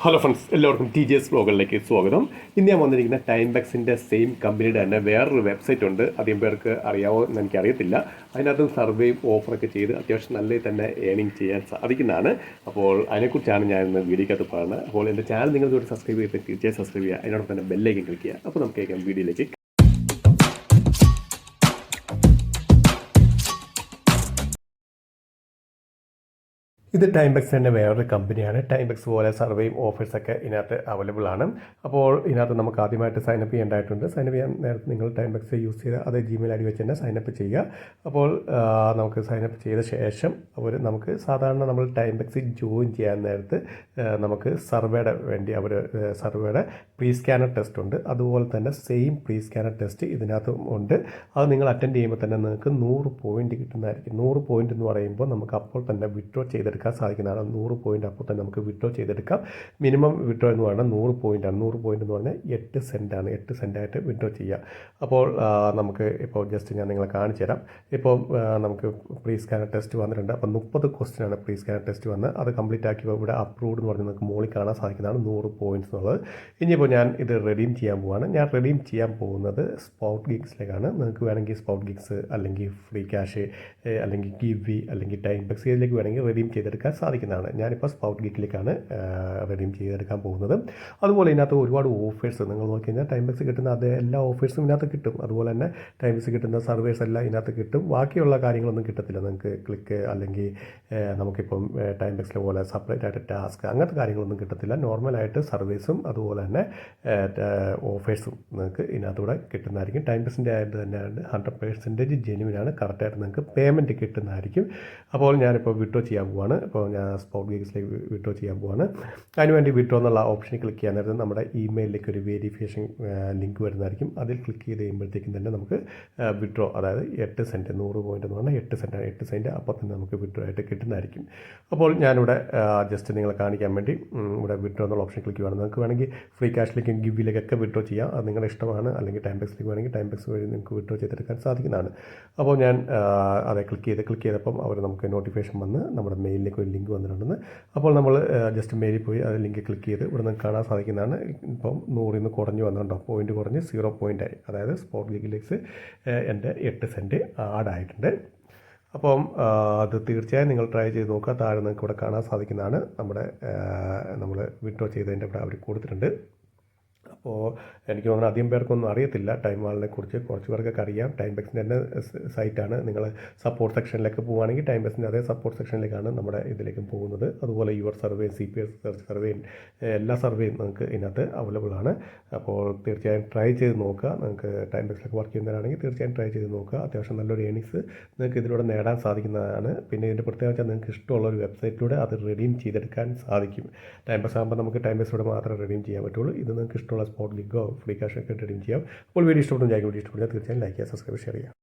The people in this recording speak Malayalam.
ഹലോ ഫ്രണ്ട്സ്, എല്ലാവർക്കും ടി ജി എസ് വ്ലോഗുകളിലേക്ക് സ്വാഗതം. ഇന്ന് ഞാൻ വന്നിരിക്കുന്ന ടൈംബക്സിൻ്റെ സെയിം കമ്പനിയുടെ തന്നെ വേറൊരു വെബ്സൈറ്റ് ഉണ്ട്. അധികം പേർക്ക് അറിയാവോ എന്ന് എനിക്കറിയത്തില്ല. അതിനകത്ത് സർവേയും ഓഫറൊക്കെ ചെയ്ത് അത്യാവശ്യം നല്ല തന്നെ ഏണിംഗ് ചെയ്യാൻ സാധിക്കുന്നതാണ്. അപ്പോൾ അതിനെക്കുറിച്ചാണ് ഞാൻ ഇന്ന് വീഡിയോക്കകത്ത് പറയുന്നത്. അപ്പോൾ എൻ്റെ ചാനൽ നിങ്ങൾ ഇതുവരെ സബ്സ്ക്രൈബ് ചെയ്തിട്ട് തീർച്ചയായും സബ്സ്ക്രൈബ് ചെയ്യുക. അതിനോടൊപ്പം തന്നെ ബെല്ലൈക്കൻ ക്ലിക്ക് ചെയ്യുക. അപ്പോൾ നമുക്ക് കേൾക്കാം വീഡിയോയിലേക്ക്. ഇത് ടൈംബക്സ് തന്നെ വേറൊരു കമ്പനിയാണ്. ടൈംബക്സ് പോലെ സർവേയും ഓഫേഴ്സൊക്കെ ഇതിനകത്ത് അവൈലബിൾ ആണ്. അപ്പോൾ ഇതിനകത്ത് നമുക്ക് ആദ്യമായിട്ട് സൈനപ്പ് ചെയ്യേണ്ടതായിട്ടുണ്ട്. സൈനപ്പ് ചെയ്യാൻ നേരത്തെ നിങ്ങൾ ടൈംബക്സ് യൂസ് ചെയ്ത് അത് ജിമെയിൽ ഐ ഡി വെച്ച് തന്നെ സൈനപ്പ് ചെയ്യുക. അപ്പോൾ നമുക്ക് സൈനപ്പ് ചെയ്ത ശേഷം നമുക്ക് സാധാരണ നമ്മൾ ടൈംബക്സ് ജോയിൻ ചെയ്യാൻ നേരത്ത് നമുക്ക് സർവേയുടെ വേണ്ടി സർവേയുടെ പ്രീ സ്കാനർ ടെസ്റ്റ് ഉണ്ട്. അതുപോലെ തന്നെ സെയിം പ്രീ സ്കാനർ ടെസ്റ്റ് ഇതിനകത്തും ഉണ്ട്. അത് നിങ്ങൾ അറ്റൻഡ് ചെയ്യുമ്പോൾ തന്നെ നിങ്ങൾക്ക് 100 പോയിന്റ് കിട്ടുന്നതായിരിക്കും. 100 പോയിന്റ് എന്ന് പറയുമ്പോൾ നമുക്ക് അപ്പോൾ തന്നെ വിഡ്രോ ചെയ്തെടുക്കാം സാധിക്കുന്നതാണ്. 100 പോയിന്റ് അപ്പോൾ തന്നെ നമുക്ക് വിഡ്രോ ചെയ്തെടുക്കാം. മിനിമം വിഡ്രോ എന്ന് പറഞ്ഞാൽ 100 പോയിന്റാണ്. 100 പോയിന്റ് എന്ന് പറഞ്ഞാൽ 8 സെൻറ്റാണ്. 8 സെൻറ്റായിട്ട് വിഡ്രോ ചെയ്യുക. അപ്പോൾ നമുക്ക് ഇപ്പോൾ ജസ്റ്റ് ഞാൻ നിങ്ങളെ കാണിച്ചു തരാം. ഇപ്പോൾ നമുക്ക് പ്രീ സ്കാനർ ടെസ്റ്റ് വന്നിട്ടുണ്ട്. അപ്പോൾ 30 ക്വസ്റ്റ്യനാണ് പ്രീ സ്കാനർ ടെസ്റ്റ് വന്ന് അത് കംപ്ലീറ്റ് ആക്കിയപ്പോൾ ഇവിടെ അപ്രൂവ്ഡ് എന്ന് പറഞ്ഞ് നിങ്ങൾക്ക് മുകളിൽ കാണാൻ സാധിക്കുന്നതാണ് 100 പോയിന്റ്സ് എന്നുള്ളത്. ഇനിയിപ്പോൾ ഞാൻ ഇത് റെഡീം ചെയ്യാൻ പോവുകയാണ്. ഞാൻ റെഡീം ചെയ്യാൻ പോകുന്നത് സ്പോട്ട് ഗിഗ്സിലേക്കാണ്. നിങ്ങൾക്ക് വേണമെങ്കിൽ സ്പോട്ട് ഗിഗ്സ് അല്ലെങ്കിൽ ഫ്രീ ക്യാഷ് അല്ലെങ്കിൽ ഗിവി അല്ലെങ്കിൽ ടൈംബക്സ് ഇതിലേക്ക് വേണമെങ്കിൽ റെഡീം ചെയ്തെടുക്കാൻ സാധിക്കുന്നതാണ്. ഞാനിപ്പോൾ സ്പൗട്ട് ഗിക്കിലേക്കാണ് റെഡീം ചെയ്തെടുക്കാൻ പോകുന്നത്. അതുപോലെ ഇതിനകത്ത് ഒരുപാട് ഓഫേഴ്സ് നിങ്ങൾ നോക്കി കഴിഞ്ഞാൽ ടൈംബക്സ് കിട്ടുന്ന അതേ എല്ലാ ഓഫേഴ്സും ഇതിനകത്ത് കിട്ടും. അതുപോലെ തന്നെ ടൈംബക്സ് കിട്ടുന്ന സർവേസ് എല്ലാം ഇതിനകത്ത് കിട്ടും. ബാക്കിയുള്ള കാര്യങ്ങളൊന്നും കിട്ടത്തില്ല. നിങ്ങൾക്ക് ക്ലിക്ക് അല്ലെങ്കിൽ നമുക്കിപ്പം ടൈംബക്സിലെ പോലെ സെപ്പറേറ്റ് ആയിട്ട് ടാസ്ക് അങ്ങനത്തെ കാര്യങ്ങളൊന്നും കിട്ടത്തില്ല. നോർമലായിട്ട് സർവീസും അതുപോലെ തന്നെ ഓഫേഴ്സും നിങ്ങൾക്ക് ഇതിനകത്തൂടെ കിട്ടുന്നതായിരിക്കും. ടൈംബക്സിൻ്റെ ആയിട്ട് തന്നെ 100% ജെന്യുവിനാണ്. കറക്റ്റായിട്ട് നിങ്ങൾക്ക് പേയ്മെൻറ്റ് കിട്ടുന്നതായിരിക്കും. അപ്പോൾ ഞാനിപ്പോൾ വിഡ്രോ ചെയ്യാൻ പോവാണ്. ഇപ്പോൾ ഞാൻ സ്പോട്ട് ഗിഗ്സിലേക്ക് വിഡ്രോ ചെയ്യാൻ പോവാണ്. അതിനുവേണ്ടി വിഡ്രോ എന്നുള്ള ഓപ്ഷനിൽ ക്ലിക്ക് ചെയ്യാൻ നേരത്തെ നമ്മുടെ ഇമെയിലിലേക്ക് ഒരു വെരിഫിക്കേഷൻ ലിങ്ക് വരുന്നതായിരിക്കും. അതിൽ ക്ലിക്ക് ചെയ്ത് കഴിയുമ്പോഴത്തേക്കും തന്നെ നമുക്ക് വിഡ്രോ, അതായത് 8 സെൻറ്റ് 100 പോയിന്റ് എന്ന് പറഞ്ഞാൽ 8 സെൻറ്റാണ്. 8 സെൻറ്റ് അപ്പോൾ തന്നെ നമുക്ക് വിഡ്രോ ആയിട്ട് കിട്ടുന്നതായിരിക്കും. അപ്പോൾ ഞാനിവിടെ ജസ്റ്റ് നിങ്ങളെ കാണിക്കാൻ വേണ്ടി ഇവിടെ വിഡ്രോ എന്നുള്ള ഓപ്ഷൻ ക്ലിക്ക് ചെയ്യുകയാണ്. നിങ്ങൾക്ക് വേണമെങ്കിൽ ഫ്രീ ക്യാഷിലേക്കും ഗിവിലേക്കൊക്കെ വിഡ്രോ ചെയ്യാം. അത് നിങ്ങളുടെ ഇഷ്ടമാണ്. അല്ലെങ്കിൽ ടൈംബക്സിലേക്ക് വേണമെങ്കിൽ ടൈംബക്സ് വഴി നിങ്ങൾക്ക് വിഡ്രോ ചെയ്തെടുക്കാൻ സാധിക്കുന്നതാണ്. അപ്പോൾ ഞാൻ അതെ ക്ലിക്ക് ചെയ്തപ്പം അവർ നമുക്ക് നോട്ടിഫിക്കേഷൻ വന്ന് നമ്മുടെ മെയിലിലേക്ക് ഒരു ലിങ്ക് വന്നിട്ടുണ്ടെന്ന്. അപ്പോൾ നമ്മൾ ജസ്റ്റ് മെയിലിൽ പോയി അത് ലിങ്ക് ക്ലിക്ക് ചെയ്ത് ഇവിടെ നിന്ന് കാണാൻ സാധിക്കുന്നതാണ്. ഇപ്പം 100 നിന്ന് കുറഞ്ഞു വന്നിട്ടുണ്ടോ, പോയിന്റ് കുറഞ്ഞ് 0 പോയിൻ്റായി. അതായത് സ്പോട്ട് ഗിഗിലേക്ക് എൻ്റെ 8 സെൻറ്റ് ആഡായിട്ടുണ്ട്. അപ്പം അത് തീർച്ചയായും നിങ്ങൾ ട്രൈ ചെയ്ത് നോക്കുക. താഴെ നിങ്ങൾക്ക് ഇവിടെ കാണാൻ സാധിക്കുന്നതാണ്. നമ്മൾ വിഡ്രോ ചെയ്തതിൻ്റെ ഇവിടെ അവർ കൊടുത്തിട്ടുണ്ട്. അപ്പോൾ എനിക്ക് തോന്നുന്നു അധികം പേർക്കൊന്നും അറിയത്തില്ല ടൈം വാളിനെ കുറിച്ച്. കുറച്ച് പേർക്കൊക്കെ അറിയാം. ടൈംബക്സിൻ്റെ തന്നെ സൈറ്റാണ്. നിങ്ങൾ സപ്പോർട്ട് സെക്ഷനിലേക്ക് പോവുകയാണെങ്കിൽ ടൈംബക്സിൻ്റെ അതേ സപ്പോർട്ട് സെക്ഷനിലേക്കാണ് നമ്മുടെ ഇതിലേക്കും പോകുന്നത്. അതുപോലെ യുവർ സർവേ, CPS സർവേയും എല്ലാ സർവേയും നിങ്ങൾക്ക് ഇതിനകത്ത് അവൈലബിൾ ആണ്. അപ്പോൾ തീർച്ചയായും ട്രൈ ചെയ്ത് നോക്കുക. നിങ്ങൾക്ക് ടൈംബക്സിലൊക്കെ വർക്ക് ചെയ്യുന്നവരാണെങ്കിൽ തീർച്ചയായും ട്രൈ ചെയ്ത് നോക്കുക. അത്യാവശ്യം നല്ലൊരു ഏണിങ്സ് നിങ്ങൾക്ക് ഇതിലൂടെ നേടാൻ സാധിക്കുന്നതാണ്. പിന്നെ ഇതിൻ്റെ പ്രത്യേകത വെച്ചാൽ നിങ്ങൾക്ക് ഇഷ്ടമുള്ള ഒരു വെബ്സൈറ്റിലൂടെ അത് റെഡീം ചെയ്തെടുക്കാൻ സാധിക്കും. ടൈംബക്സ് ആകുമ്പോൾ നമുക്ക് ടൈംബക്സിലൂടെ മാത്രമേ റെഡീം ചെയ്യാൻ പറ്റുള്ളൂ. ഇത് നിങ്ങൾക്ക് ഇഷ്ടമുള്ള സ്പോട്ട് ഗിഗോ ഫ്രീ ക്യാഷൊക്കെ റെഡീം ചെയ്യാം. അപ്പോൾ വീഡിയോ ഇഷ്ടപ്പെടുന്നു. വീഡിയോ ഇഷ്ടപ്പെടുന്നത് തീർച്ചയായും ലൈക്ക് ചെയ്യുക, സബ്സ്ക്രൈബ്, ഷെയർ ചെയ്യുക.